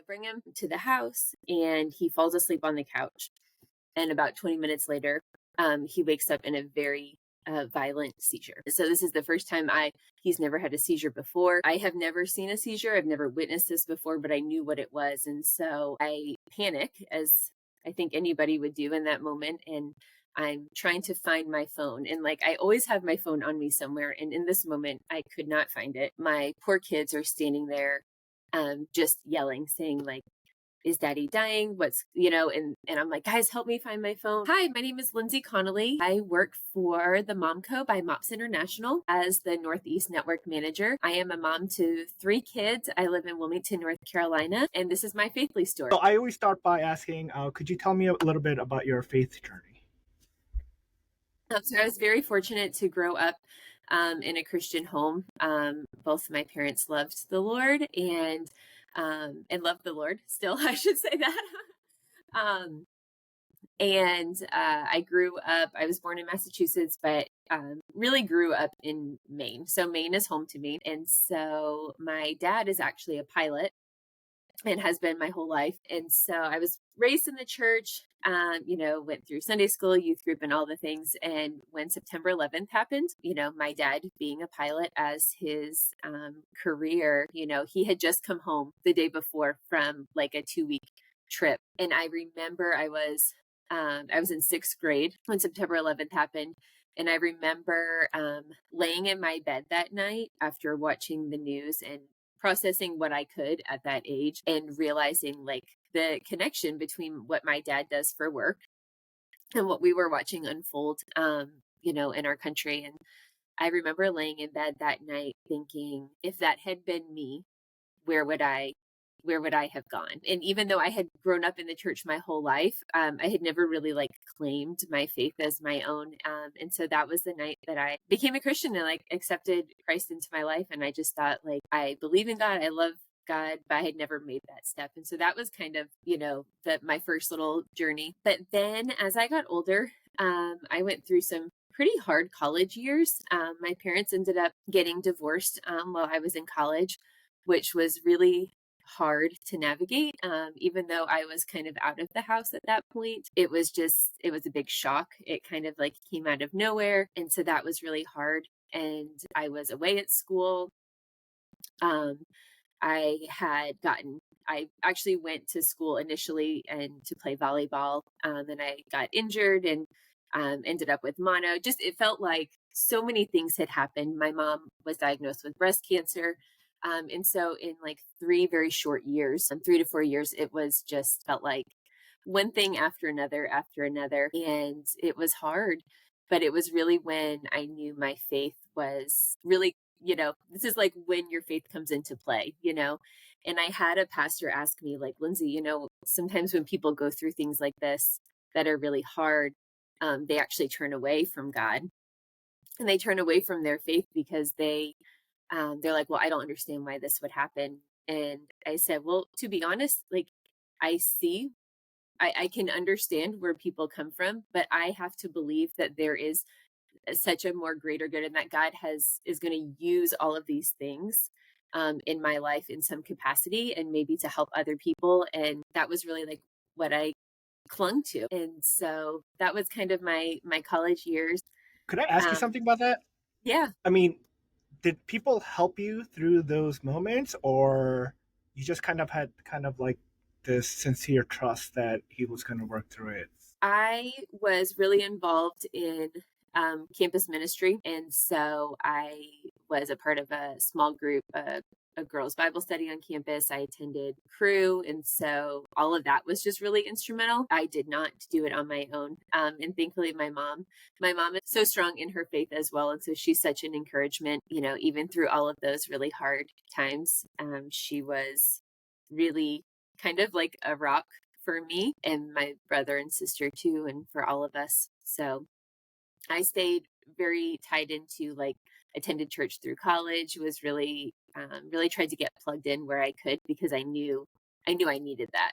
bring him to the house and he falls asleep on the couch. And about 20 minutes later, he wakes up in a very violent seizure. So this is the first time he's never had a seizure before. I have never seen a seizure. I've never witnessed this before, but I knew what it was. And so I panic, as I think anybody would do in that moment. And I'm trying to find my phone. And like, I always have my phone on me somewhere. And in this moment, I could not find it. My poor kids are standing there, just yelling, saying like, is daddy dying? And I'm like, guys, help me find my phone. Hi, my name is Lindsay Connolly. I work for the MomCo by Mops International as the Northeast Network Manager. I am a mom to 3 kids. I live in Wilmington, North Carolina, and this is my Faithly story. So I always start by asking, could you tell me a little bit about your faith journey? So I was very fortunate to grow up in a Christian home. Both my parents loved the Lord and love the Lord still, I should say that. I grew up, I was born in Massachusetts, but really grew up in Maine. So Maine is home to me. And so my dad is actually a pilot and has been my whole life. And so I was raised in the church, went through Sunday school, youth group, and all the things. And when September 11th happened, my dad being a pilot as his career, he had just come home the day before from like a 2-week trip. And I remember I was in 6th grade when September 11th happened. And I remember laying in my bed that night after watching the news and processing what I could at that age and realizing like the connection between what my dad does for work and what we were watching unfold, in our country. And I remember laying in bed that night thinking, if that had been me, where would I have gone? And even though I had grown up in the church my whole life, I had never really like claimed my faith as my own. And so that was the night that I became a Christian and like accepted Christ into my life. And I just thought like, I believe in God. I love God, but I had never made that step. And so that was kind of, my first little journey. But then as I got older, I went through some pretty hard college years. My parents ended up getting divorced while I was in college, which was really hard to navigate. Even though I was kind of out of the house at that point, it was a big shock. It kind of like came out of nowhere. And so that was really hard. And I was away at school. I actually went to school initially and to play volleyball. And I got injured and ended up with mono. Just, it felt like so many things had happened. My mom was diagnosed with breast cancer. And so in like 3 very short years, 3 to 4 years, it was just felt like one thing after another. And it was hard, but it was really when I knew my faith was really, this is like when your faith comes into play, and I had a pastor ask me like, Lindsay, sometimes when people go through things like this that are really hard, they actually turn away from God and they turn away from their faith because they're like, well, I don't understand why this would happen. And I said, well, to be honest, like I can understand where people come from, but I have to believe that there is such a more greater good and that God is going to use all of these things in my life in some capacity and maybe to help other people. And that was really like what I clung to. And so that was kind of my college years. Could I ask you something about that? Yeah. I mean, did people help you through those moments, or you just kind of had kind of like this sincere trust that he was going to work through it? I was really involved in campus ministry. And so I was a part of a small group, a girls' Bible study on campus. I attended crew. And so all of that was just really instrumental. I did not do it on my own. And thankfully, my mom is so strong in her faith as well. And so she's such an encouragement, even through all of those really hard times. She was really kind of like a rock for me and my brother and sister too, and for all of us. So I stayed very tied into like attended church through college, was really tried to get plugged in where I could because I knew I needed that,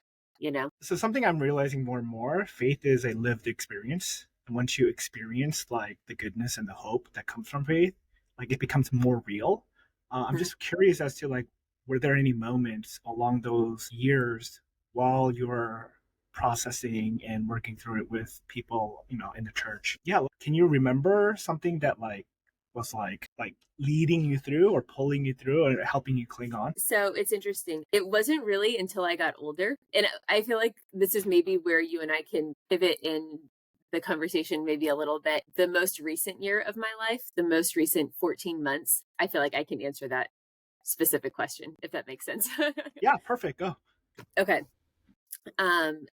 So something I'm realizing more and more, faith is a lived experience. And once you experience like the goodness and the hope that comes from faith, like it becomes more real. I'm just curious as to like, were there any moments along those years while you were processing and working through it with people, in the church? Yeah, can you remember something that was like leading you through or pulling you through or helping you cling on? So it's interesting. It wasn't really until I got older. And I feel like this is maybe where you and I can pivot in the conversation maybe a little bit. The most recent year of my life, the most recent 14 months, I feel like I can answer that specific question, if that makes sense. Yeah, perfect. Go. Okay.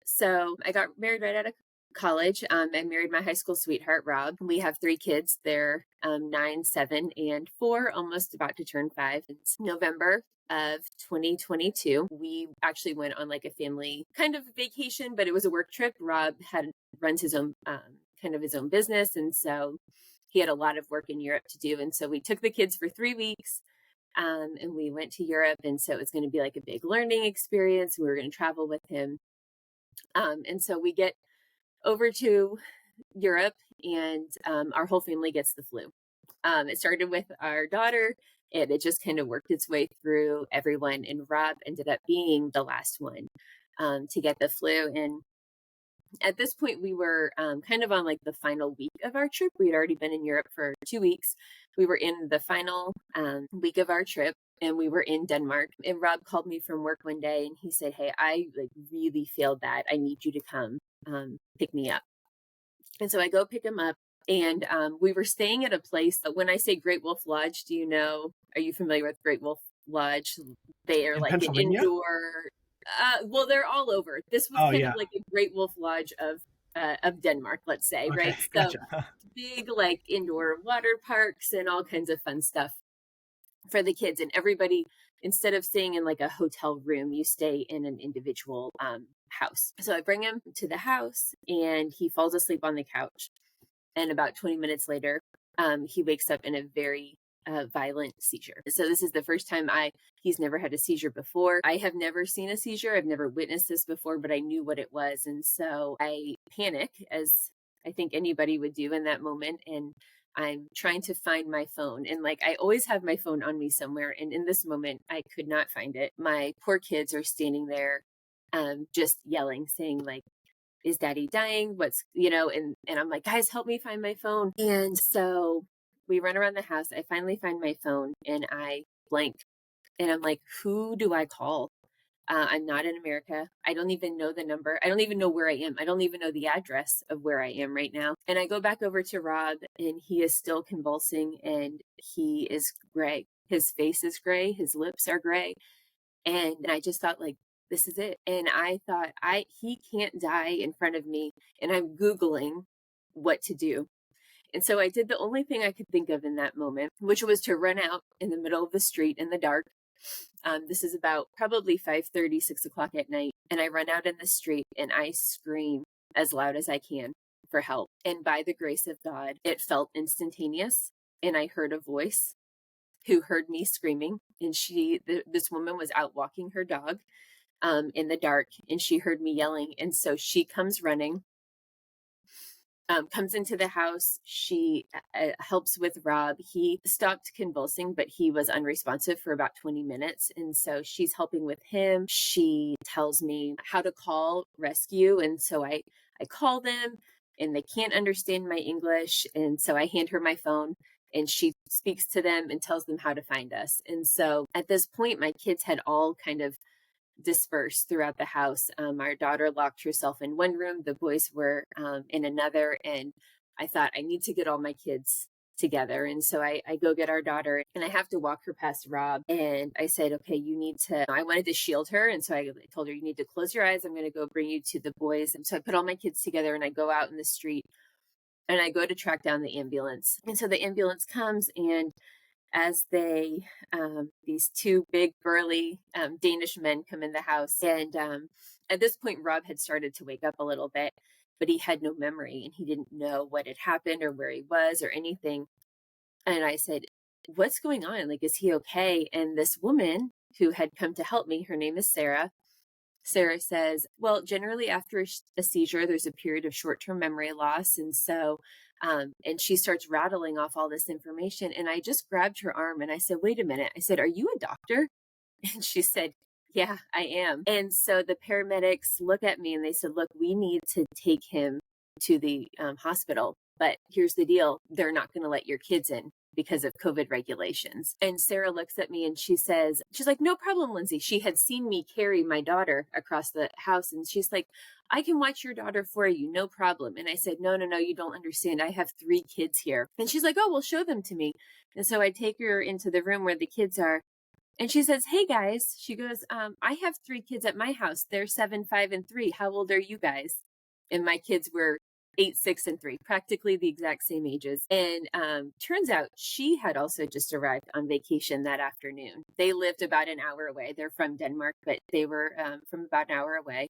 So I got married right out of college. I married my high school sweetheart, Rob. We have 3 kids. They're 9, 7, and 4, almost about to turn 5. It's November of 2022. We actually went on like a family kind of vacation, but it was a work trip. Rob runs his own kind of his own business, and so he had a lot of work in Europe to do. And so we took the kids for 3 weeks. And we went to Europe, and so it was going to be like a big learning experience. We were going to travel with him. And so we get over to Europe, and our whole family gets the flu. It started with our daughter, and it just kind of worked its way through everyone. And Rob ended up being the last one to get the flu. And at this point, we were kind of on like the final week of our trip. We had already been in Europe for 2 weeks. We were in the final week of our trip, and we were in Denmark. And Rob called me from work one day, and he said, "Hey, I like really feel bad. I need you to come pick me up." And so I go pick him up, and we were staying at a place. When I say Great Wolf Lodge, are you familiar with Great Wolf Lodge? They are In like an Pennsylvania? indoor, well, they're all over. This was Oh, kind yeah. of like a Great Wolf Lodge of Denmark, let's say, Okay, right? So gotcha. big like indoor water parks and all kinds of fun stuff for the kids. And everybody, instead of staying in like a hotel room, you stay in an individual house. So I bring him to the house, and he falls asleep on the couch. And about 20 minutes later, he wakes up in a very violent seizure. So this is the first time he's never had a seizure before. I have never seen a seizure. I've never witnessed this before, but I knew what it was. And so I panic, as I think anybody would do in that moment. And I'm trying to find my phone. And like, I always have my phone on me somewhere. And in this moment, I could not find it. My poor kids are standing there just yelling, saying like, "Is daddy dying? And I'm like, "Guys, help me find my phone." And so we run around the house. I finally find my phone, and I blank. And I'm like, who do I call? I'm not in America. I don't even know the number. I don't even know where I am. I don't even know the address of where I am right now. And I go back over to Rob, and he is still convulsing, and he is gray. His face is gray. His lips are gray. And I just thought, like, this is it. And I thought, he can't die in front of me. And I'm Googling what to do. And so I did the only thing I could think of in that moment, which was to run out in the middle of the street in the dark. This is about probably 5:30, 6 o'clock at night. And I run out in the street, and I scream as loud as I can for help. And by the grace of God, it felt instantaneous. And I heard a voice who heard me screaming. And this woman was out walking her dog in the dark, and she heard me yelling. And so she comes running, comes into the house. She helps with Rob. He stopped convulsing, but he was unresponsive for about 20 minutes. And so she's helping with him. She tells me how to call rescue. And so I call them, and they can't understand my English. And so I hand her my phone, and she speaks to them and tells them how to find us. And so at this point, my kids had all kind of dispersed throughout the house. Our daughter locked herself in one room. The boys were in another. And I thought, I need to get all my kids together. And so I go get our daughter, and I have to walk her past Rob. And I said, okay, I wanted to shield her. And so I told her, you need to close your eyes. I'm going to go bring you to the boys. And so I put all my kids together, and I go out in the street, and I go to track down the ambulance. And so the ambulance comes, and as these 2 big burly Danish men come in the house. And at this point, Rob had started to wake up a little bit, but he had no memory, and he didn't know what had happened or where he was or anything. And I said, what's going on? Like, is he okay? And this woman who had come to help me, her name is Sarah. Sarah says, well, generally after a seizure, there's a period of short-term memory loss. And so, and she starts rattling off all this information. And I just grabbed her arm, and I said, wait a minute. I said, are you a doctor? And she said, yeah, I am. And so the paramedics look at me and they said, look, we need to take him to the hospital. But here's the deal, they're not going to let your kids in because of COVID regulations. And Sarah looks at me and she says, she's like, no problem, Lindsay. She had seen me carry my daughter across the house. And she's like, I can watch your daughter for you, no problem. And I said, no, you don't understand. I have 3 kids here. And she's like, oh, well, show them to me. And so I take her into the room where the kids are. And she says, hey guys, she goes, I have 3 kids at my house. They're 7, 5, and 3. How old are you guys? And my kids were 8, 6, and 3, practically the exact same ages. And turns out she had also just arrived on vacation that afternoon. They lived about an hour away. They're from Denmark, but they were from about an hour away.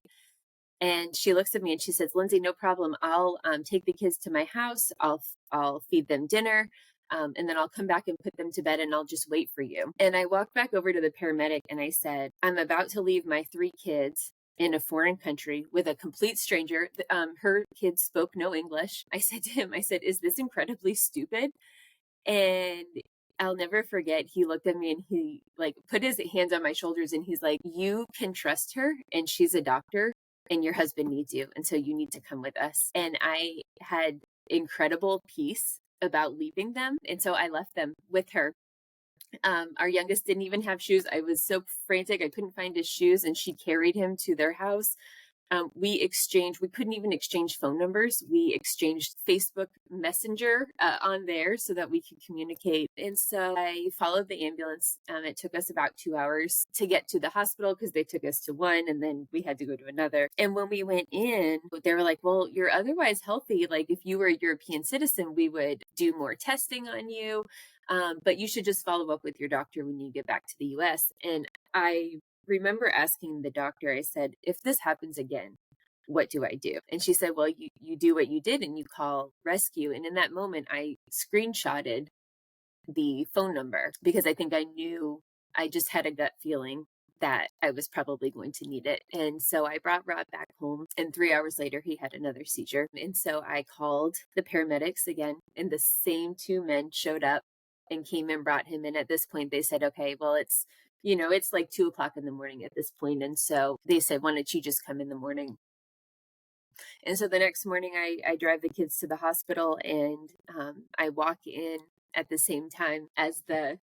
And she looks at me and she says, Lindsay, no problem. I'll take the kids to my house. I'll feed them dinner. And then I'll come back and put them to bed and I'll just wait for you. And I walked back over to the paramedic and I said, I'm about to leave my 3 kids in a foreign country with a complete stranger. Her kids spoke no English. I said to him, I said, is this incredibly stupid? And I'll never forget, he looked at me and he like put his hands on my shoulders and he's like, you can trust her and she's a doctor and your husband needs you. And so you need to come with us. And I had incredible peace about leaving them. And so I left them with her. Our youngest didn't even have shoes. I was so frantic. I couldn't find his shoes and she carried him to their house. We couldn't even exchange phone numbers. We exchanged Facebook Messenger on there so that we could communicate. And so I followed the ambulance. It took us about 2 hours to get to the hospital because they took us to one and then we had to go to another. And when we went in, they were like, well, you're otherwise healthy. Like if you were a European citizen, we would do more testing on you. But you should just follow up with your doctor when you get back to the US. And I remember asking the doctor, I said, if this happens again, what do I do? And she said, well, you do what you did and you call rescue. And in that moment, I screenshotted the phone number because I think I knew, I just had a gut feeling that I was probably going to need it. And so I brought Rob back home and 3 hours later, he had another seizure. And so I called the paramedics again and the same 2 men showed up and came and brought him in. At this point, they said, okay, well, it's like 2:00 in the morning at this point. And so they said, why don't you just come in the morning? And so the next morning I drive the kids to the hospital and I walk in at the same time as the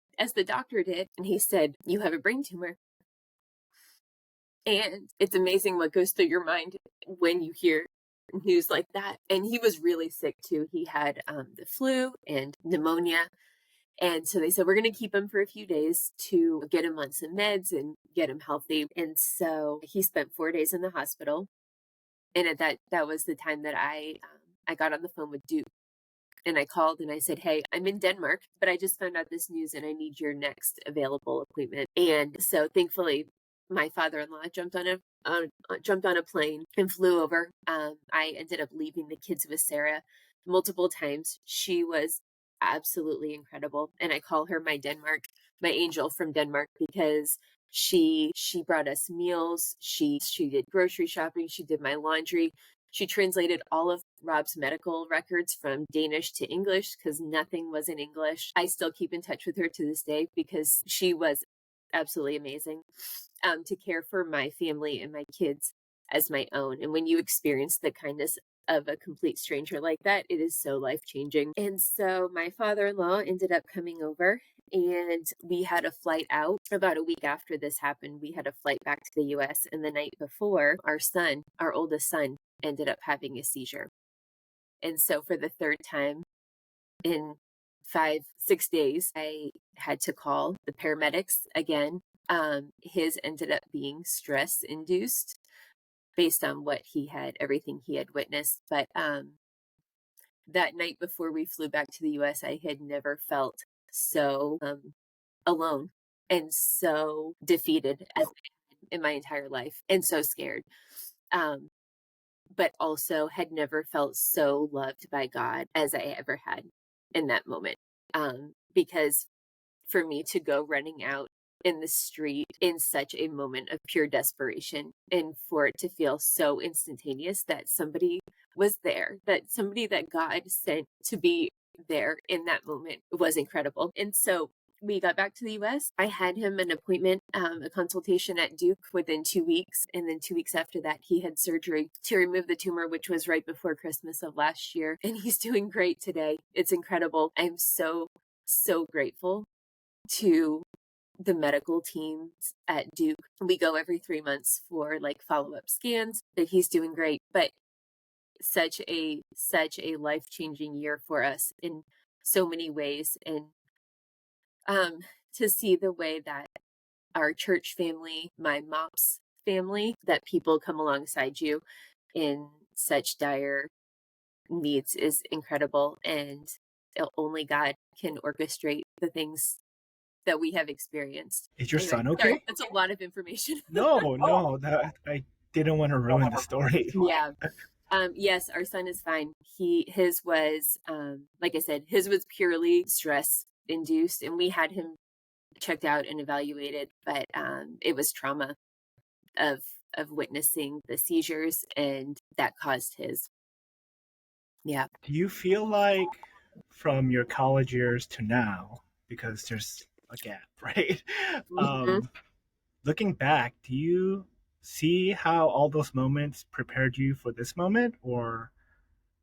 doctor did. And he said, you have a brain tumor. And it's amazing what goes through your mind when you hear news like that. And he was really sick too. He had the flu and pneumonia. And so they said, we're going to keep him for a few days to get him on some meds and get him healthy. And so he spent 4 days in the hospital. And at that was the time that I got on the phone with Duke. And I called and I said, hey, I'm in Denmark, but I just found out this news and I need your next available appointment. And so thankfully, my father-in-law jumped on a plane and flew over. I ended up leaving the kids with Sarah multiple times. She was absolutely incredible. And I call her my angel from Denmark because she brought us meals. She did grocery shopping. She did my laundry. She translated all of Rob's medical records from Danish to English because nothing was in English. I still keep in touch with her to this day because she was absolutely amazing to care for my family and my kids as my own. And when you experience the kindness of a complete stranger like that, it is so life-changing. And so my father-in-law ended up coming over and we had a flight out. About a week after this happened, we had a flight back to the US. And the night before, our oldest son, ended up having a seizure. And so for the 3rd time in 5-6 days, I had to call the paramedics again. His ended up being stress induced based on everything he had witnessed. But that night before we flew back to the US, I had never felt so alone and so defeated as in my entire life and so scared. But also had never felt so loved by God as I ever had in that moment. Because for me to go running out in the street in such a moment of pure desperation and for it to feel so instantaneous that somebody was there, that somebody that God sent to be there in that moment was incredible. And so we got back to the US, I had him an appointment, a consultation at Duke within 2 weeks. And then 2 weeks after that, he had surgery to remove the tumor, which was right before Christmas of last year. And he's doing great today. It's incredible. I'm so, so grateful to the medical teams at Duke. We go every 3 months for like follow-up scans, but he's doing great. But such a life-changing year for us in so many ways. And to see the way that our church family, my Mops family, that people come alongside you in such dire needs is incredible. And only God can orchestrate the things that we have experienced. Is your Anyway, son okay? sorry, that's a lot of information. No, that I didn't want to ruin the story. Yeah. Yes, our son is fine. His was, like I said, his was purely stress induced, and we had him checked out and evaluated, but it was trauma of witnessing the seizures, and that caused his. Yeah. Do you feel like from your college years to now, because there's a gap, right? Mhm. Looking back, do you see how all those moments prepared you for this moment, or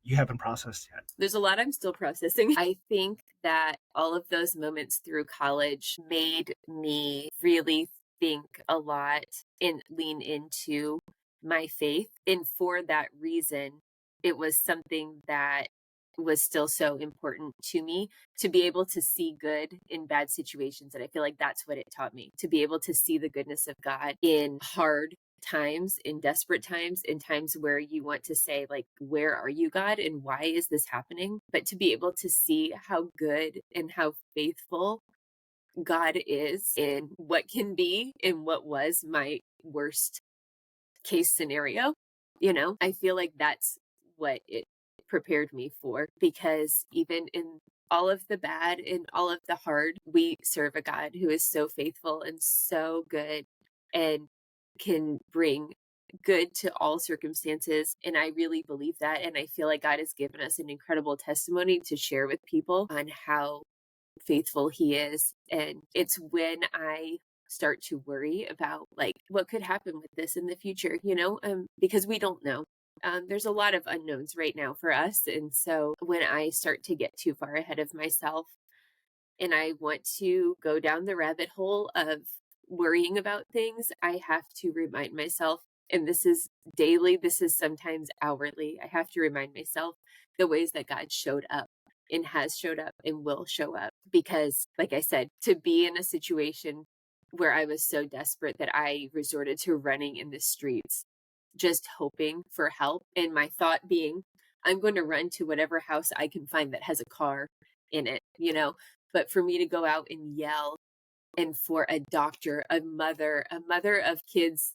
you haven't processed yet? There's a lot I'm still processing. I think that all of those moments through college made me really think a lot and lean into my faith. And for that reason, it was something that was still so important to me to be able to see good in bad situations. And I feel like that's what it taught me, to be able to see the goodness of God in hard times, in desperate times, in times where you want to say, like, where are you, God, and why is this happening? But to be able to see how good and how faithful God is in what can be and what was my worst case scenario, I feel like that's what it prepared me for, because even in all of the bad and all of the hard, we serve a God who is so faithful and so good and can bring good to all circumstances. And I really believe that. And I feel like God has given us an incredible testimony to share with people on how faithful he is. And it's when I start to worry about, like, what could happen with this in the future, because we don't know. There's a lot of unknowns right now for us. And so when I start to get too far ahead of myself and I want to go down the rabbit hole of worrying about things, I have to remind myself, and this is daily, this is sometimes hourly, I have to remind myself the ways that God showed up and has showed up and will show up. Because, like I said, to be in a situation where I was so desperate that I resorted to running in the streets, just hoping for help. And my thought being, I'm going to run to whatever house I can find that has a car in it, But for me to go out and yell, and for a doctor, a mother of kids,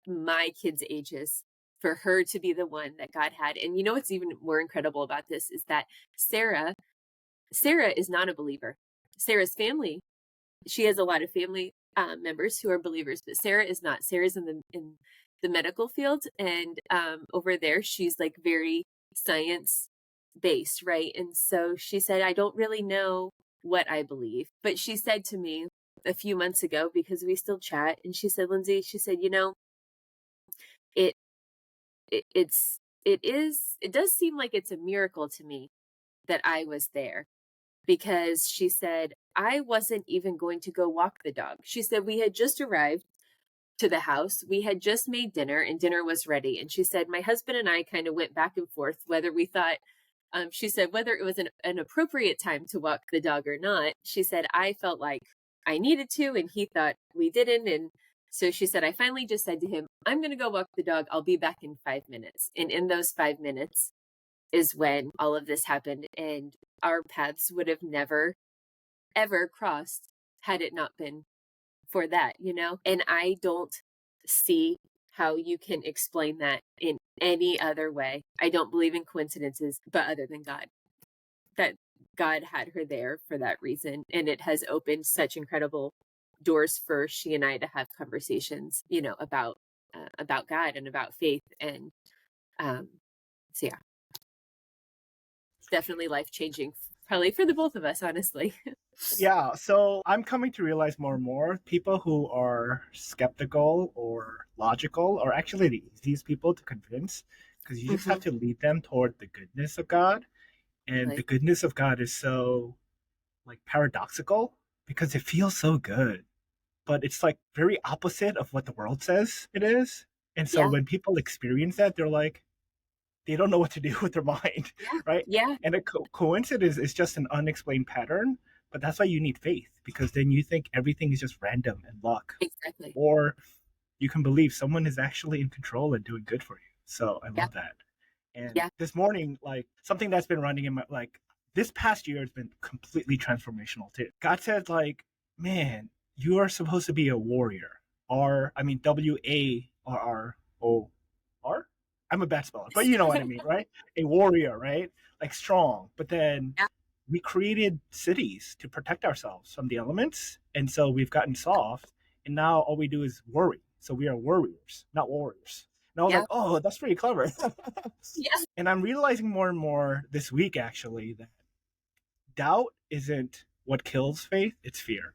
my kids' ages, for her to be the one that God had. And what's even more incredible about this is that Sarah is not a believer. Sarah's family, she has a lot of family members who are believers, but Sarah is not. Sarah's in the medical field, and over there, she's like very science based, right? And so she said, I don't really know what I believe, but she said to me a few months ago, because we still chat, and she said, Lindsay, she said, it it does seem like it's a miracle to me that I was there, because she said, I wasn't even going to go walk the dog. She said, we had just arrived to the house. We had just made dinner and dinner was ready. And she said, my husband and I kind of went back and forth whether we thought, she said, whether it was an appropriate time to walk the dog or not. She said, I felt like I needed to, and he thought we didn't. And so she said, I finally just said to him, I'm going to go walk the dog. I'll be back in 5 minutes. And in those 5 minutes is when all of this happened. And our paths would have never, ever crossed had it not been for that, And I don't see how you can explain that in any other way. I don't believe in coincidences, but other than God, that God had her there for that reason. And it has opened such incredible doors for she and I to have conversations, about God and about faith. And so yeah, definitely life changing probably for the both of us, honestly. Yeah, so I'm coming to realize more and more people who are skeptical or logical are actually the easiest people to convince because you just have Hmm. to lead them toward the goodness of God. And the Like, goodness of God is so like paradoxical because it feels so good, but it's like very opposite of what the world says it is. And so yeah, when people experience that, they're like, they don't know what to do with their mind, yeah, right? yeah, And a coincidence is just an unexplained pattern, but that's why you need faith because then you think everything is just random and luck, exactly. or you can believe someone is actually in control and doing good for you. So I Yeah, love that. And yeah. this morning, like something that's been running in my like this past year has been completely transformational too. God said, like, man, you are supposed to be a warrior. WARROR. I'm a bad speller, but you know what I mean, right? A warrior, right? Like strong. But then Yeah, we created cities to protect ourselves from the elements, and so we've gotten soft, and now all we do is worry. So we are warriors, not warriors. And I was yeah, like, oh, that's pretty clever. yeah. And I'm realizing more and more this week actually that doubt isn't what kills faith, it's fear,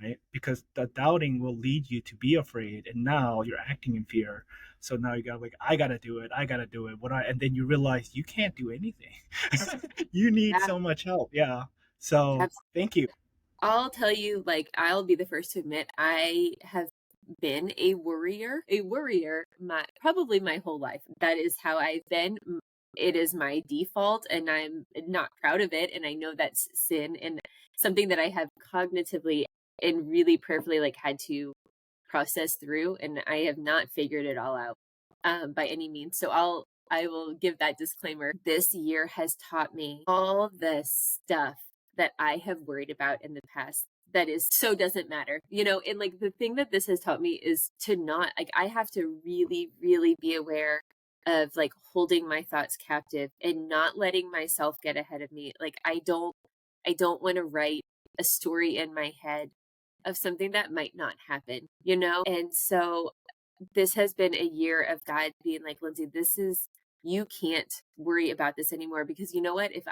right? Because the doubting will lead you to be afraid, and now you're acting in fear. So now you got like, I gotta do it, I gotta do it. And then you realize you can't do anything. You need Yeah, so much help. Yeah. So absolutely. thank you. I'll tell you, like, I'll be the first to admit, I have been a worrier, my probably my whole life. That is how I've been. It is my default, and I'm not proud of it. And I know that's sin and something that I have cognitively and really prayerfully like had to process through. And I have not figured it all out by any means. So I will give that disclaimer. This year has taught me all the stuff that I have worried about in the past that is so doesn't matter, and like the thing that this has taught me is to not like, I have to really, really be aware of like holding my thoughts captive and not letting myself get ahead of me. Like I don't want to write a story in my head of something that might not happen. And so this has been a year of God being like, Lindsay, you can't worry about this anymore, because you know what? If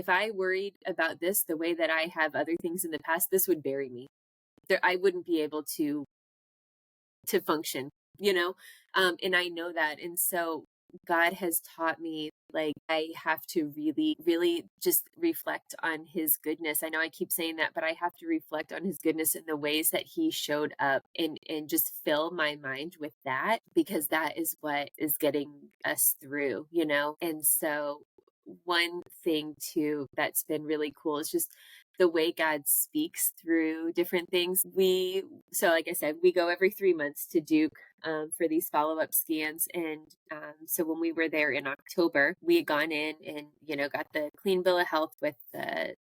I worried about this the way that I have other things in the past, this would bury me. I wouldn't be able to function, you know? And I know that. And so God has taught me, like, I have to really, really just reflect on his goodness. I know I keep saying that, but I have to reflect on his goodness in the ways that he showed up, and just fill my mind with that, because that is what is getting us through. And so one thing too that's been really cool is just the way God speaks through different things. So like I said, we go every 3 months to Duke for these follow-up scans. And so when we were there in October, we had gone in and, got the clean bill of health with the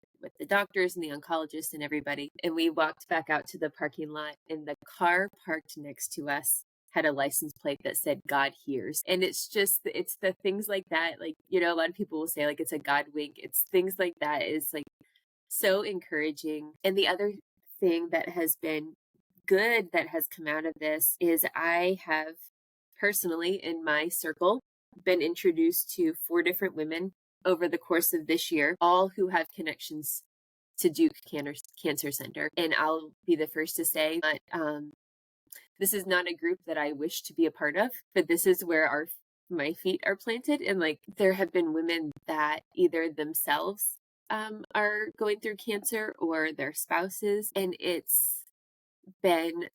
doctors and the oncologists and everybody. And we walked back out to the parking lot, and the car parked next to us had a license plate that said God hears. And it's the things like that. Like, a lot of people will say like it's a God wink. It's things like that is like so encouraging. And the other thing that has been good that has come out of this is I have personally in my circle been introduced to 4 different women over the course of this year, all who have connections to Duke Cancer Center. And I'll be the first to say that this is not a group that I wish to be a part of, but this is where my feet are planted. And like, there have been women that either themselves are going through cancer or their spouses. And it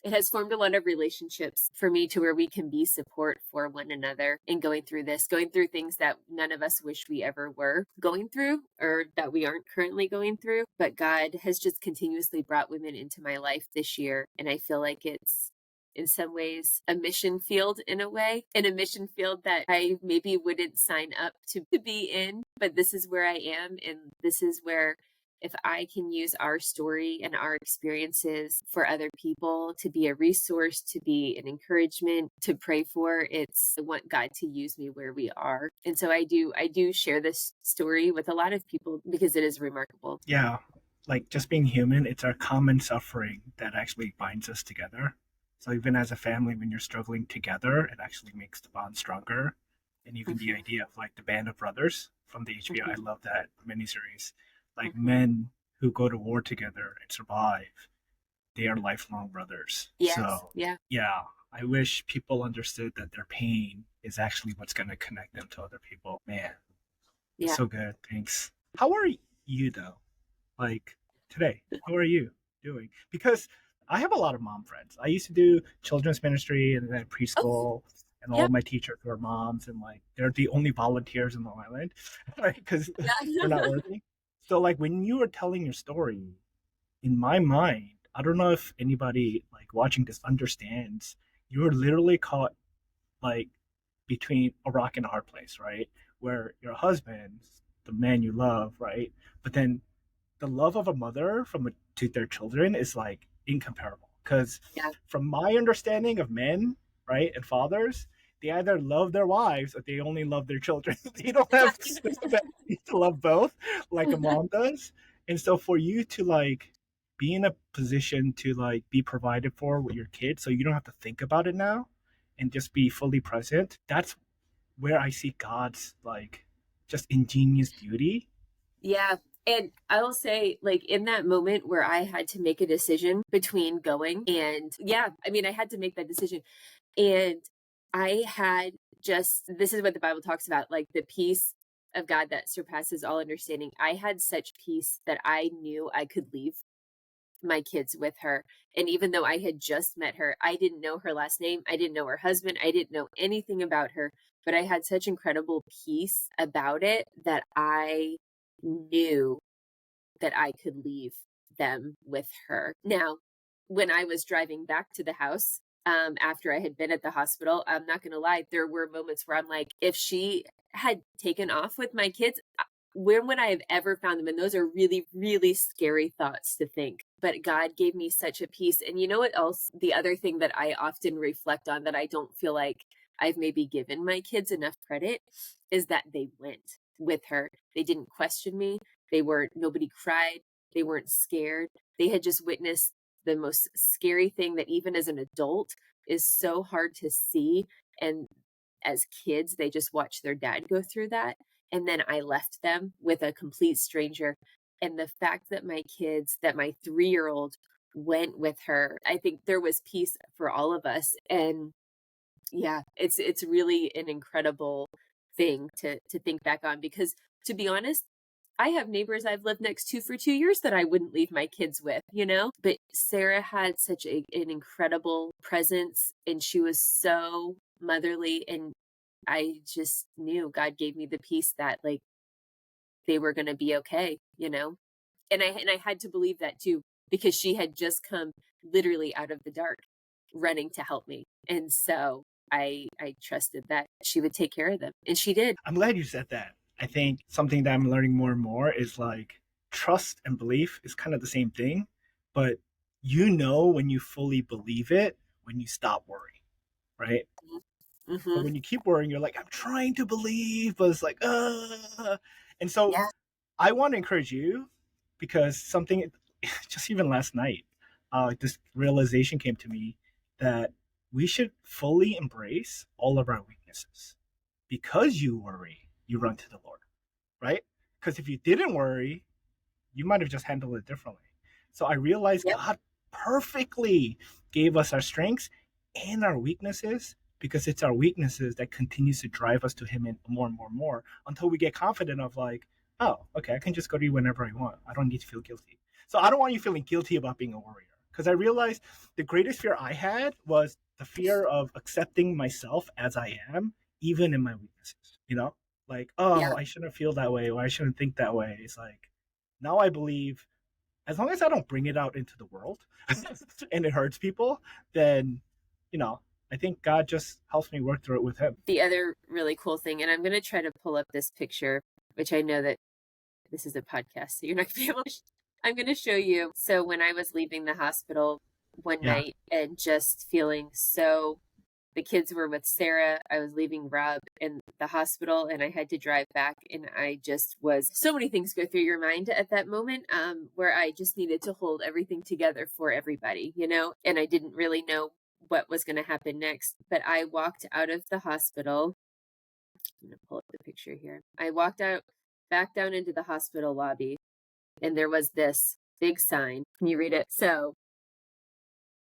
has formed a lot of relationships for me to where we can be support for one another in going through things that none of us wish we ever were going through, or that we aren't currently going through. But God has just continuously brought women into my life this year. And I feel like it's in some ways a mission field, in a way, in a mission field that I maybe wouldn't sign up to be in, but this is where I am. And this is where, if I can use our story and our experiences for other people to be a resource, to be an encouragement, to pray for, I want God to use me where we are. And so I do share this story with a lot of people because it is remarkable. Yeah. Like just being human, it's our common suffering that actually binds us together. So even as a family, when you're struggling together, it actually makes the bond stronger. and even the Mhm. idea of like the Band of Brothers from the HBO. I Mhm. love that miniseries. Like Mhm. men who go to war together and survive, they are lifelong brothers. Yes. So Yeah. yeah, I wish people understood that their pain is actually what's going to connect them to other people. Man, Yeah. so good. Thanks. How are you though? Like today, how are you doing? Because I have a lot of mom friends. I used to do children's ministry and then Oh, preschool, and all yep. of my teachers were moms, and like they're the only volunteers on the island, right? Because they're not Yeah. working. So like when you were telling your story, in my mind, I don't know if anybody like watching this understands. You were literally caught like between a rock and a hard place, right? Where your husband, the man you love, right? But then the love of a mother to their children is like incomparable. Because Yeah. from my understanding of men, right, and fathers, they either love their wives or they only love their children. They don't have the capacity to love both like a mom does. And so for you to like be in a position to like be provided for with your kids so you don't have to think about it now and just be fully present, that's where I see God's like just ingenious beauty. Yeah. And I will say, like, in that moment where I had to make a decision between going and, yeah, I mean, I had to make that decision. And I had just, this is what the Bible talks about, like the peace of God that surpasses all understanding. I had such peace that I knew I could leave my kids with her. And even though I had just met her, I didn't know her last name. I didn't know her husband. I didn't know anything about her, but I had such incredible peace about it that I knew that I could leave them with her. Now, when I was driving back to the house, after I had been at the hospital, I'm not going to lie, there were moments where I'm like, if she had taken off with my kids, where would I have ever found them? And those are really, really scary thoughts to think. But God gave me such a peace. And you know what else? The other thing that I often reflect on that I don't feel like I've maybe given my kids enough credit is that they went with her. They didn't question me. Nobody cried. They weren't scared. They had just witnessed the most scary thing that even as an adult is so hard to see. And as kids, they just watched their dad go through that. And then I left them with a complete stranger. And the fact that my 3-year-old went with her, I think there was peace for all of us. And yeah, it's really an incredible thing to think back on because to be honest, I have neighbors I've lived next to for 2 years that I wouldn't leave my kids with, you know? But Sarah had such an incredible presence and she was so motherly and I just knew God gave me the peace that like they were going to be okay, you know? And I had to believe that too because she had just come literally out of the dark running to help me. And so I trusted that she would take care of them and she did. I'm glad you said that. I think something that I'm learning more and more is like trust and belief is kind of the same thing, but you know when you fully believe it when you stop worrying, right? But Mhm. when you keep worrying, you're like, I'm trying to believe, but it's like, And so Yeah. I want to encourage you because something, just even last night, this realization came to me that we should fully embrace all of our weaknesses. Because you worry, you run to the Lord, right? Because if you didn't worry, you might have just handled it differently. So I realized Yep. God perfectly gave us our strengths and our weaknesses because it's our weaknesses that continues to drive us to Him in more and more and more until we get confident of like, oh, okay, I can just go to you whenever I want. I don't need to feel guilty. So I don't want you feeling guilty about being a warrior because I realized the greatest fear I had was the fear of accepting myself as I am, even in my weaknesses. Like, oh, Yeah. I shouldn't feel that way or I shouldn't think that way. It's like, now I believe as long as I don't bring it out into the world and it hurts people, then, you know, I think God just helps me work through it with Him. The other really cool thing, and I'm going to try to pull up this picture, which I know that this is a podcast, so you're not going to be able to. I'm going to show you. So when I was leaving the hospital one Yeah. night and just feeling so, the kids were with Sarah. I was leaving Rob in the hospital and I had to drive back. And I just was so many things go through your mind at that moment where I just needed to hold everything together for everybody, you know? And I didn't really know what was going to happen next. But I walked out of the hospital I'm gonna pull up the picture here. I walked out back down into the hospital lobby, and there was this big sign. Can you read it? So,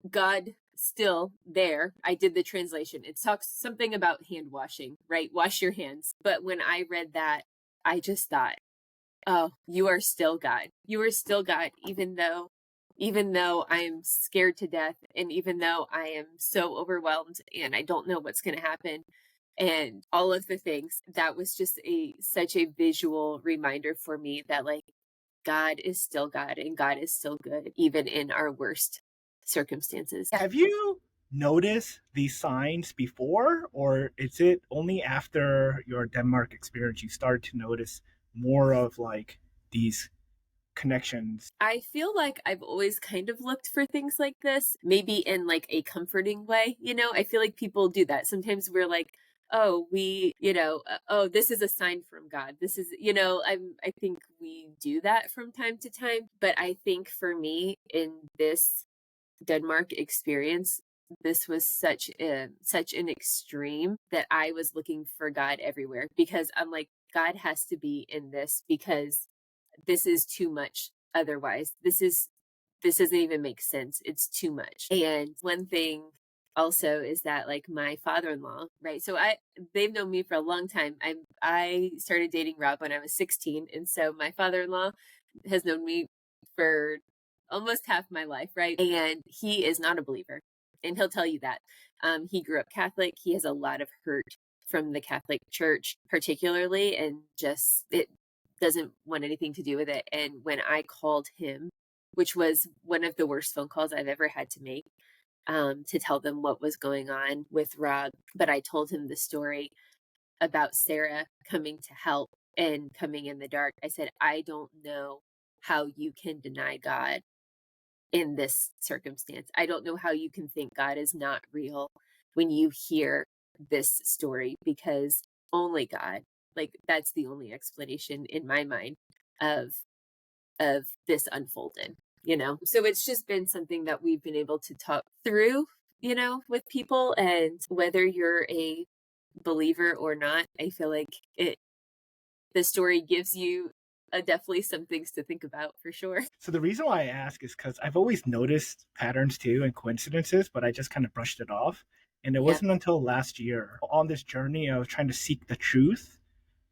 God still there. I did the translation. It talks something about hand washing, right? Wash your hands. But when I read that, I just thought, oh, you are still God. You are still God, even though I'm scared to death, and even though I am so overwhelmed and I don't know what's going to happen, and all of the things. That was just such a visual reminder for me that, like, God is still God and God is still good, even in our worst circumstances. Have you noticed these signs before, or is it only after your Denmark experience you started to notice more of like these connections? I feel like I've always kind of looked for things like this, maybe in like a comforting way. I feel like people do that. Sometimes we're like, oh, oh, this is a sign from God. This is, I think we do that from time to time. But I think for me in this Denmark experience, this was such an extreme that I was looking for God everywhere, because I'm like, God has to be in this, because this is too much otherwise. This doesn't even make sense. It's too much. And one thing also is that, like, my father-in-law, right? So they've known me for a long time. I started dating Rob when I was 16, and so my father-in-law has known me for almost half my life, right? And he is not a believer, and he'll tell you that. He grew up Catholic. He has a lot of hurt from the Catholic Church, particularly, and just it doesn't want anything to do with it. And when I called him, which was one of the worst phone calls I've ever had to make, to tell them what was going on with Rob, but I told him the story about Sarah coming to help and coming in the dark. I said, I don't know how you can deny God in this circumstance. I don't know how you can think God is not real when you hear this story, because only God, like, that's the only explanation in my mind of this unfolded. So it's just been something that we've been able to talk through, with people, and whether you're a believer or not, I feel like the story gives you definitely some things to think about, for sure. So the reason why I ask is because I've always noticed patterns too and coincidences, but I just kind of brushed it off. And it Yeah. wasn't until last year on this journey of trying to seek the truth,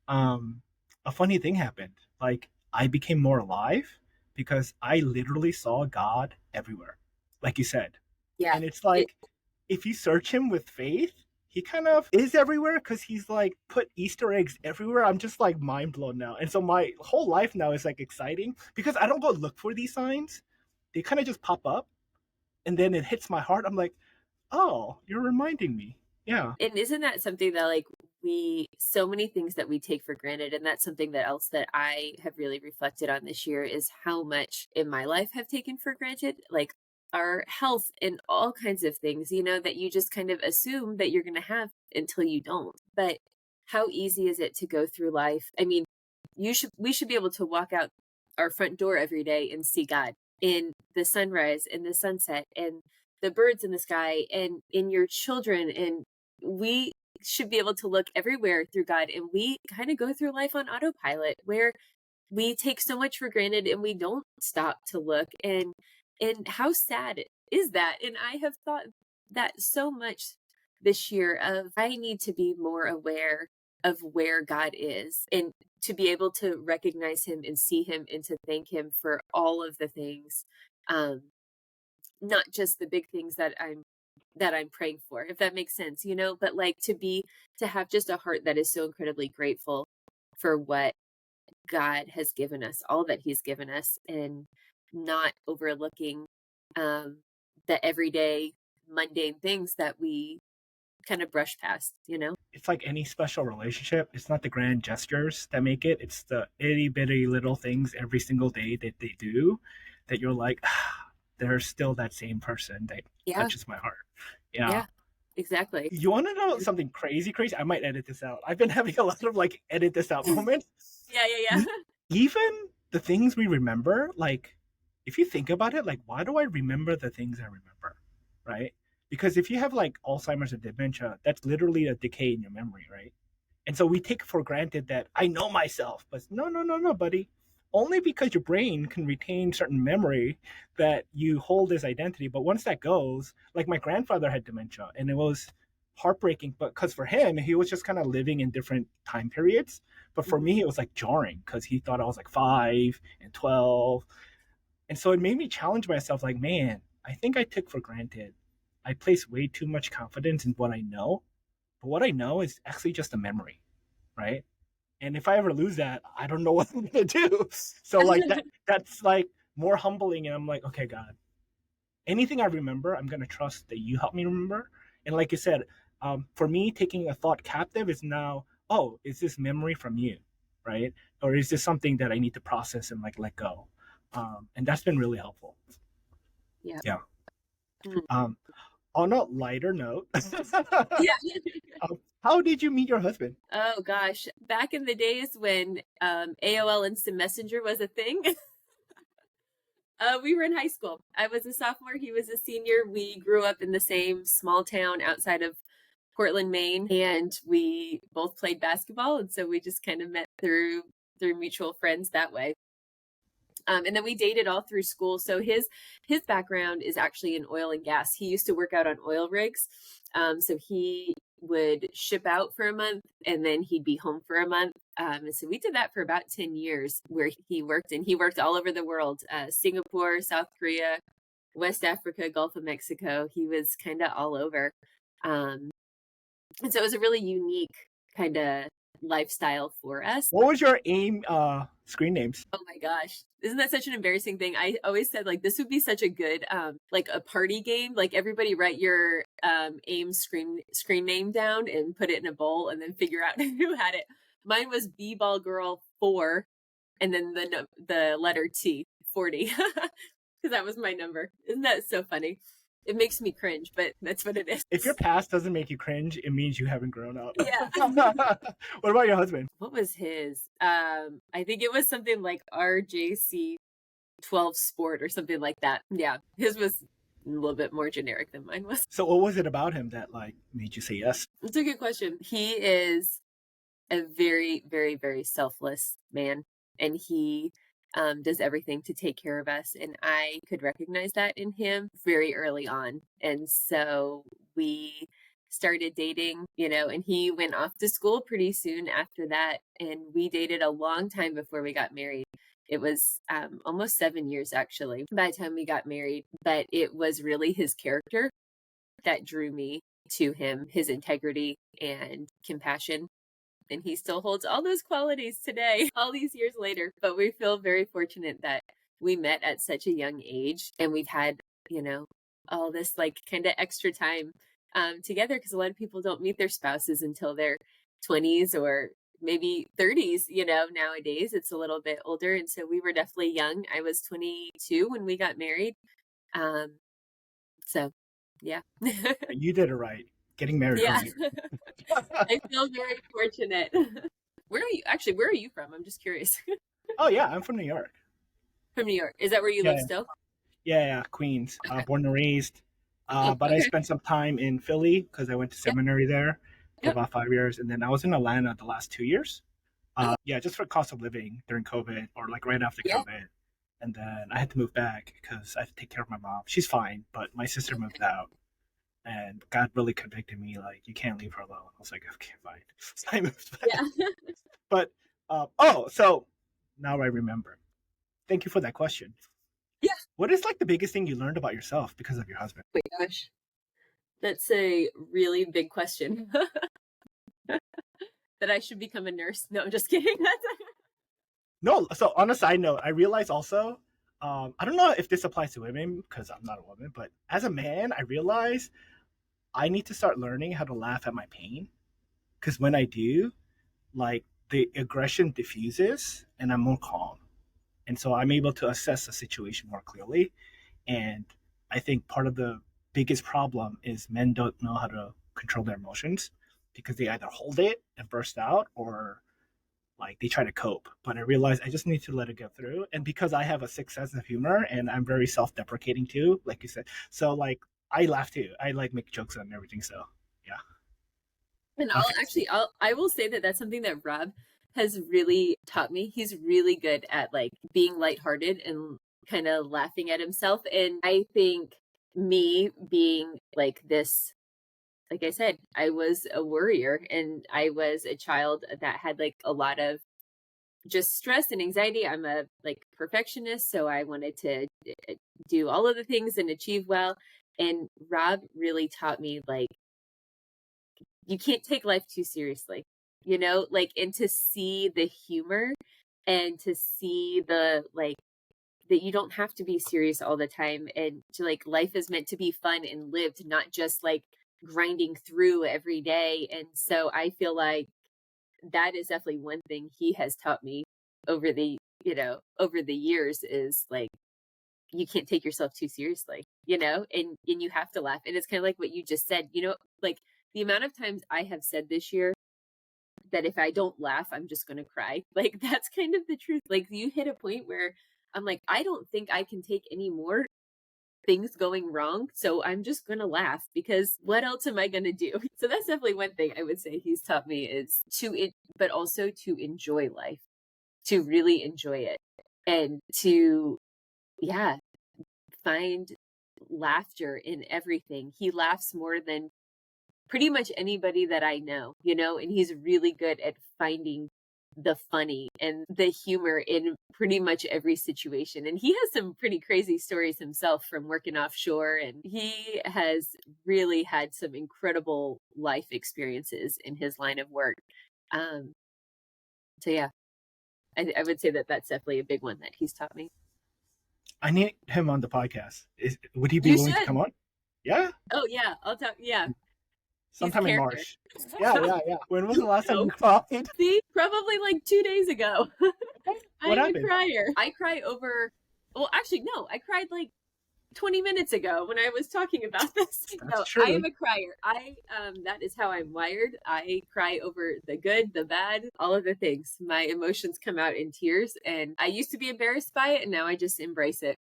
a funny thing happened. Like, I became more alive because I literally saw God everywhere, like you said. Yeah. And it's It, like, if you search him with faith, he kind of is everywhere because he's like put Easter eggs everywhere. I'm just like mind blown now. And so my whole life now is like exciting because I don't go look for these signs. They kind of just pop up and then it hits my heart. I'm like, oh, you're reminding me. Yeah. and isn't that something that, like, so many things that we take for granted, and that's something that else that I have really reflected on this year, is how much in my life have taken for granted, like our health and all kinds of things, that you just kind of assume that you're going to have until you don't. But how easy is it to go through life? I mean, we should be able to walk out our front door every day and see God in the sunrise and the sunset and the birds in the sky and in your children. And we should be able to look everywhere through God. And we kind of go through life on autopilot, where we take so much for granted and we don't stop to look. And how sad is that? And I have thought that so much this year, of I need to be more aware of where God is, and to be able to recognize him and see him and to thank him for all of the things, um not just the big things that I'm praying for, if that makes sense, but like to have just a heart that is so incredibly grateful for what God has given us, all that he's given us, and not overlooking the everyday mundane things that we kind of brush past. It's like any special relationship. It's not the grand gestures that make it. It's the itty bitty little things every single day that they do that you're like, ah, they're still that same person that Yeah, touches my heart. Yeah. yeah, exactly. You want to know something crazy, crazy? I might edit this out. I've been having a lot of like edit this out moments. Yeah, yeah, yeah. Even the things we remember, like if you think about it, like why do I remember the things I remember? Right? Because if you have like Alzheimer's or dementia, that's literally a decay in your memory, right? And so we take for granted that I know myself, but no, no, no, no, buddy. Only because your brain can retain certain memory that you hold as identity. But once that goes, like my grandfather had dementia, and it was heartbreaking. But because for him, he was just kind of living in different time periods. But for me, it was like jarring because he thought I was like 5 and 12, and so it made me challenge myself. Like, man, I think I took for granted. I place way too much confidence in what I know, but what I know is actually just a memory, right? And if I ever lose that, I don't know what I'm gonna do. So like that's like more humbling. And I'm like, okay, God, anything I remember, I'm gonna trust that you help me remember. And like you said, for me, taking a thought captive is now, oh, is this memory from you, right? Or is this something that I need to process and like let go? And that's been really helpful. Yeah. Yeah. Mm. On a lighter note, Yeah. how did you meet your husband? Oh gosh, back in the days when AOL Instant Messenger was a thing, we were in high school. I was a sophomore, he was a senior. We grew up in the same small town outside of Portland, Maine, and we both played basketball, and so we just kind of met through mutual friends that way. And then we dated all through school. So his background is actually in oil and gas. He used to work out on oil rigs. So he would ship out for a month and then he'd be home for a month. And so we did that for about 10 years where he worked, and he worked all over the world, Singapore, South Korea, West Africa, Gulf of Mexico. He was kind of all over. And so it was a really unique kind of lifestyle for us. What was your AIM screen names? Oh my gosh. Isn't that such an embarrassing thing? I always said like this would be such a good like a party game. Like everybody write your AIM screen name down and put it in a bowl and then figure out who had it. Mine was B-Ball Girl 4 and then the letter T, 40. Because that was my number. Isn't that so funny? It makes me cringe, but that's what it is. If your past doesn't make you cringe, it means you haven't grown up. Yeah. What about your husband? What was his? I think it was something like RJC 12 Sport or something like that. Yeah. His was a little bit more generic than mine was. So what was it about him that like made you say yes? It's a good question. He is a very, very, very selfless man, and he does everything to take care of us. And I could recognize that in him very early on. And so we started dating, and he went off to school pretty soon after that. And we dated a long time before we got married. It was almost 7 years, actually, by the time we got married. But it was really his character that drew me to him, his integrity and compassion. And he still holds all those qualities today, all these years later. But we feel very fortunate that we met at such a young age, and we've had, all this like kind of extra time together, because a lot of people don't meet their spouses until their 20s or maybe 30s, nowadays it's a little bit older. And so we were definitely young. I was 22 when we got married. So yeah. You did it right. Getting married. Yeah. I feel very fortunate. Where are you from? I'm just curious. Oh yeah, I'm from New York. From New York. Is that where you live still? Yeah, Queens. Born and raised. But I spent some time in Philly because I went to seminary there for about 5 years. And then I was in Atlanta the last 2 years. Just for cost of living during COVID or like right after COVID. And then I had to move back because I had to take care of my mom. She's fine, but my sister moved out. And God really convicted me, like, you can't leave her alone. I was like, okay, fine. So I moved back. Yeah. But, so now I remember. Thank you for that question. Yeah. What is like the biggest thing you learned about yourself because of your husband? Oh my gosh. That's a really big question. That I should become a nurse. No, I'm just kidding. No, so on a side note, I realized also, I don't know if this applies to women because I'm not a woman, but as a man, I realize I need to start learning how to laugh at my pain, because when I do, like the aggression diffuses and I'm more calm. And so I'm able to assess the situation more clearly. And I think part of the biggest problem is men don't know how to control their emotions because they either hold it and burst out or like they try to cope. But I realized I just need to let it go through. And because I have a sick sense of humor and I'm very self-deprecating too, like you said, so like I laugh too. I like make jokes on everything. So yeah. And Obviously. I will say that that's something that Rob has really taught me. He's really good at like being lighthearted and kind of laughing at himself. And I think me being like this, like I said, I was a worrier and I was a child that had like a lot of just stress and anxiety. I'm a like perfectionist, so I wanted to do all of the things and achieve well. And Rob really taught me like you can't take life too seriously, you know, like, and to see the humor and to see the like that you don't have to be serious all the time and to like life is meant to be fun and lived, not just like grinding through every day. And so I feel like that is definitely one thing he has taught me over the, over the years is like you can't take yourself too seriously, and you have to laugh. And it's kind of like what you just said, like the amount of times I have said this year that if I don't laugh, I'm just going to cry. Like that's kind of the truth. Like you hit a point where I'm like, I don't think I can take any more things going wrong. So I'm just going to laugh because what else am I going to do? So that's definitely one thing I would say he's taught me is but also to enjoy life, to really enjoy it and to, yeah, find laughter in everything. He laughs more than pretty much anybody that I know, and he's really good at finding the funny and the humor in pretty much every situation. And he has some pretty crazy stories himself from working offshore, and he has really had some incredible life experiences in his line of work. Um, so yeah, I would say that that's definitely a big one that he's taught me. I need him on the podcast. Would he be You willing to should. come on? Yeah, Oh yeah, I'll talk. Yeah, he's a sometime in character. March. Yeah, yeah, yeah. When was the last time No, you cried? see, probably like 2 days ago. What I'm a happened? crier. I cry over, well, actually, no, I cried like 20 minutes ago when I was talking about this. That's No, I am true. a crier. That is how I'm wired. I cry over the good, the bad, all of the things. My emotions come out in tears, and I used to be embarrassed by it, and now I just embrace it.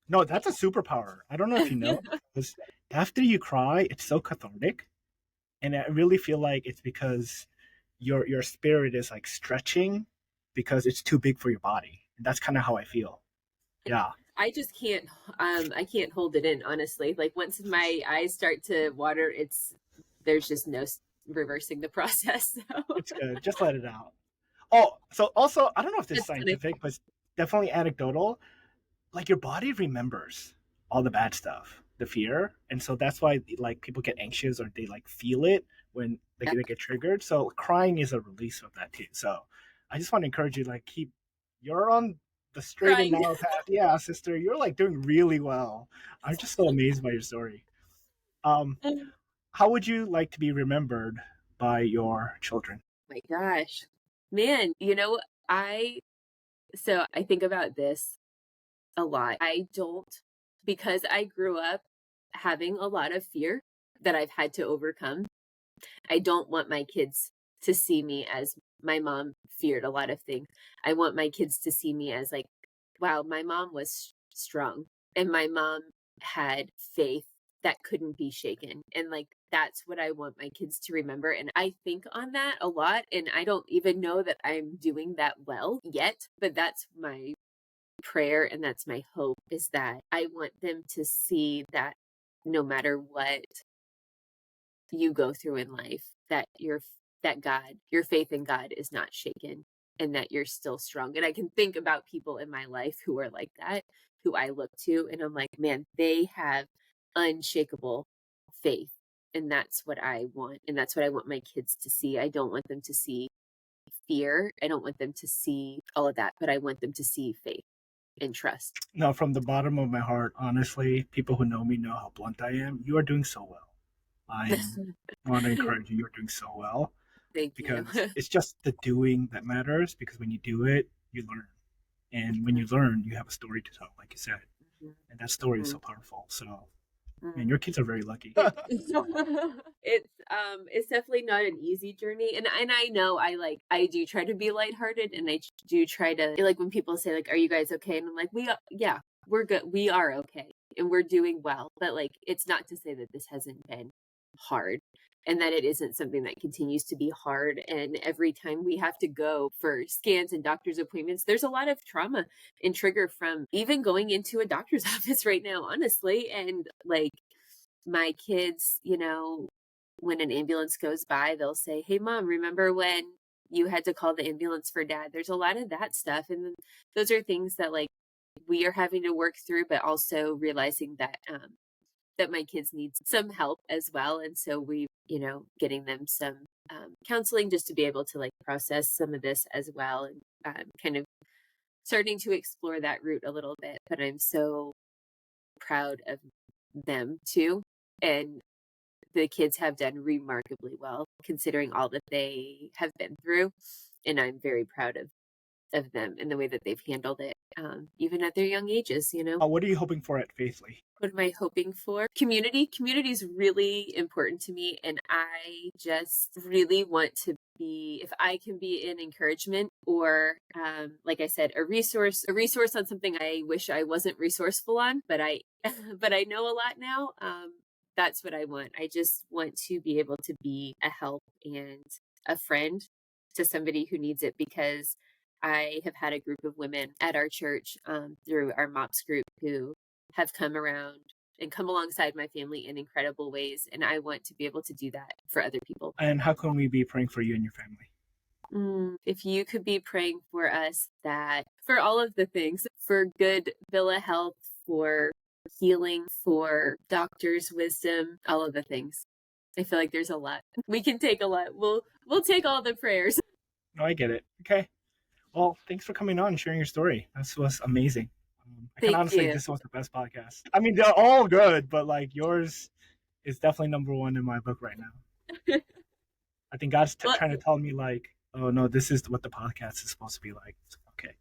No, that's a superpower. I don't know if you know, because after you cry, it's so cathartic, and I really feel like it's because your spirit is like stretching because it's too big for your body. And that's kind of how I feel. Yeah. I just can't, I can't hold it in, honestly. Like once my eyes start to water, there's just no reversing the process. So It's good. Just let it out. Oh, so also, I don't know if this is it's funny. scientific, but it's definitely anecdotal. Like your body remembers all the bad stuff, the fear, and so that's why like people get anxious or they like feel it when they get triggered. So crying is a release of that too. So I just want to encourage you, like keep you're on the straight and Crying. narrow path. Yeah, sister, you're like doing really well. I'm just so amazed by your story. Um, how would you like to be remembered by your children? My gosh. Man, I I think about this a lot. I don't because I grew up having a lot of fear that I've had to overcome. I don't want my kids to see me as my mom feared a lot of things. I want my kids to see me as like, wow, my mom was strong and my mom had faith that couldn't be shaken. And like, that's what I want my kids to remember. And I think on that a lot. And I don't even know that I'm doing that well yet, but that's my prayer and that's my hope is that I want them to see that no matter what you go through in life your faith in God is not shaken and that you're still strong. And I can think about people in my life who are like that, who I look to and I'm like, man, they have unshakable faith. And that's what I want. And that's what I want my kids to see. I don't want them to see fear. I don't want them to see all of that, but I want them to see faith and trust. No, from the bottom of my heart, honestly, people who know me know how blunt I am. You are doing so well. I want to encourage you. You're doing so well Thank you. because it's just the doing that matters. Because when you do it, you learn, and when you learn, you have a story to tell, like you said, and that story is so powerful. So, man, your kids are very lucky. It's definitely not an easy journey, and I know I do try to be lighthearted, and I do try to like when people say like, "Are you guys okay?" and I'm like, yeah, we're good, we are okay, and we're doing well." But like, it's not to say that this hasn't been hard. and that it isn't something that continues to be hard. And every time we have to go for scans and doctor's appointments, there's a lot of trauma and trigger from even going into a doctor's office right now, honestly. And like my kids, when an ambulance goes by, they'll say, "Hey, Mom, remember when you had to call the ambulance for Dad?" There's a lot of that stuff. And then those are things that like we are having to work through, but also realizing that that my kids need some help as well. And so we, getting them some counseling just to be able to like process some of this as well, and kind of starting to explore that route a little bit. But I'm so proud of them too. And the kids have done remarkably well considering all that they have been through. And I'm very proud of them and the way that they've handled it, even at their young ages, What are you hoping for at Faithly? What am I hoping for? Community. Community is really important to me. And I just really want to be, if I can be an encouragement or, like I said, a resource on something I wish I wasn't resourceful on, but but I know a lot now. That's what I want. I just want to be able to be a help and a friend to somebody who needs it, because I have had a group of women at our church through our Mops group who have come around and come alongside my family in incredible ways. And I want to be able to do that for other people. And how can we be praying for you and your family? If you could be praying for us, that for all of the things, for good Villa health, for healing, for doctors' wisdom, all of the things. I feel like there's a lot. We can take a lot. We'll take all the prayers. No, I get it. Okay. Well, thanks for coming on and sharing your story. This was amazing. I can honestly say this was the best podcast. I mean, they're all good, but like yours is definitely number one in my book right now. I think God's trying to tell me like, oh no, this is what the podcast is supposed to be like. So, okay.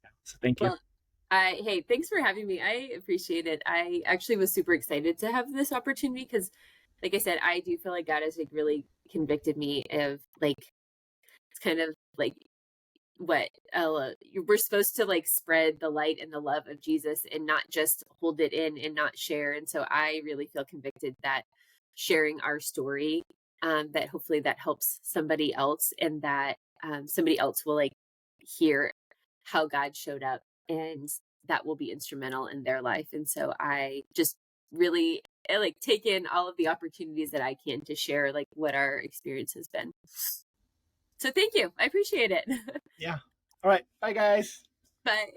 Yeah. So thank you. Hey, thanks for having me. I appreciate it. I actually was super excited to have this opportunity because, like I said, I do feel like God has like really convicted me of like, it's kind of like what we're supposed to like spread the light and the love of Jesus and not just hold it in and not share. And so I really feel convicted that sharing our story, that hopefully that helps somebody else, and that somebody else will like hear how God showed up, and that will be instrumental in their life. And so I just really like take in all of the opportunities that I can to share like what our experience has been. So thank you. I appreciate it. Yeah. All right. Bye, guys. Bye.